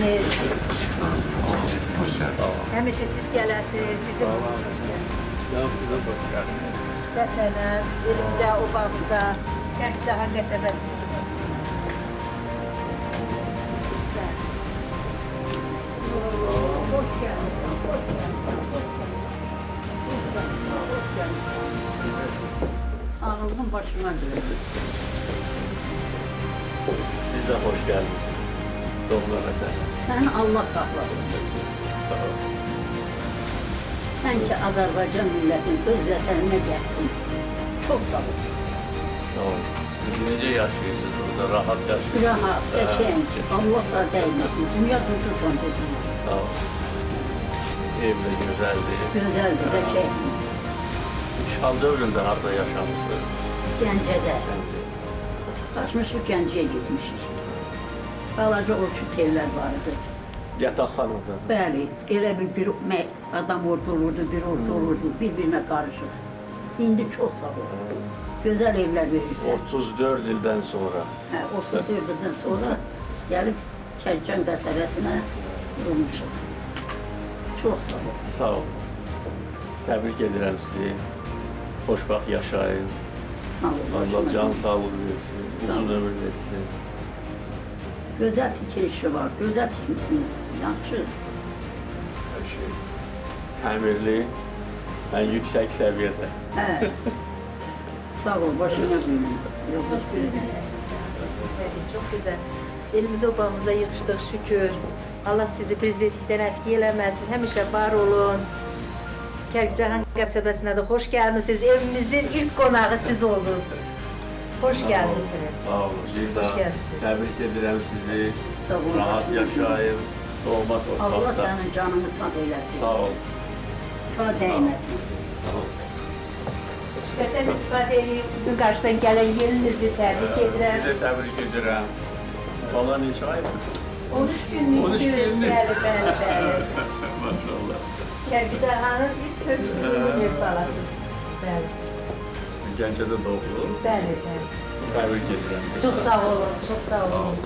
gəlmisiniz. Hoş geldiniz. Həmişə siz gələsiniz, bizim vətənə, elimizə, obamıza, Kərkicahan qəsəbəsinə. Hoş gəlmişsən, hoş gəlmişsən. Sağlığın başıma dönür. Siz de hoş geldiniz. Doğulan efendim. Sən Allah saxlasın. Sağ olun. Sən ki Azərbaycan millətin öz vətəninə gəldin. Çox sağ ol. Sağ olun. Siz necə yaşıyorsunuz burada? Rahat yaşıyorsunuz. Rahat, qəşəng. Allah sağ dəyməsin. Dünya tutulsan dedim. Sağ olun. Evde güzeldi. Gözəldir, qəşəng. İşğal dövründə harada yaşamışsınız? Gəncədə. Qaçmışıq Gəncəyə getmişik. Balaca otel-lər var idi. Yataqxanada. Bəli, elə bir adam orada olurdu, bir orada olurdu, bir-birinə qarışıq. İndi çox sağ ol. Gözəl evlər verirsən. 34 ildən sonra. Hə, 34 ildən sonra gəlib Kərkican qəsəbəsinə olmuşuq. Çox sağ ol. Sağ olun. Təbrik edirəm sizi. Xoşbaxt yaşayın. Sağ ol. Allah can sağlığı versin. Uzun ömür versin. Gözəl tikilişi var, gözəl tikmişsiniz. Yaxşı. Her şey təmirli, en yüksek seviyede. Hə. Sağ ol, başına büyüdün. Çok güzel. Çok güzel. Elimizi obamıza yığıştık şükür. Allah sizi prezidentlikdən əski eləməsin. Həmişə var olun. Kərkicahan qəsəbəsinə də xoş gəlmisiniz. Evimizin ilk qonağı siz oldunuz. Hoş gəlmisiniz. Sağ olun. Bir Hoş daha gəlmisiniz. tebrik ederim sizi. Sağ olun. Rahat yaşayın. Doğma Allah torpaqda. sənin canını sağ eləsin. Sağ ol. Sağ dəyməsin. Sağ ol. Fürsətdən istifadə edib sizin qarşıdan gələn yerinizi təbrik edirəm. Bir de tebrik ederim. Bala neçə aydır? 13 günlük 13 gün. günlük. Bəli, bəli, bəli. Maşallah. Kərkicahanın bir 3 günlük bir balası. Bəli, Gəncədə doğdu. bəli, bəli. Tebrik ederim. Çox sağ olun, çox sağ olun.